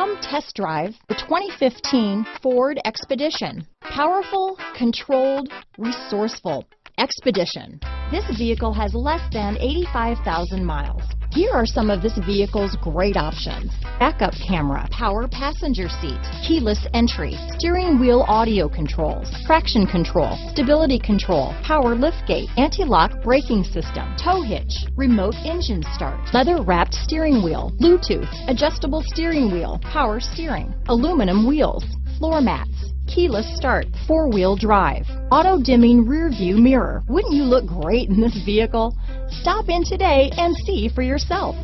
Come test drive the 2015 Ford Expedition. Powerful, controlled, resourceful. Expedition. This vehicle has less than 85,000 miles. Here are some of this vehicle's great options: backup camera, power passenger seat, keyless entry, steering wheel audio controls, traction control, stability control, power liftgate, anti-lock braking system, tow hitch, remote engine start, leather-wrapped steering wheel, Bluetooth, adjustable steering wheel, power steering, aluminum wheels, floor mats, keyless start, four-wheel drive, auto-dimming rear-view mirror. Wouldn't you look great in this vehicle? Stop in today and see for yourself.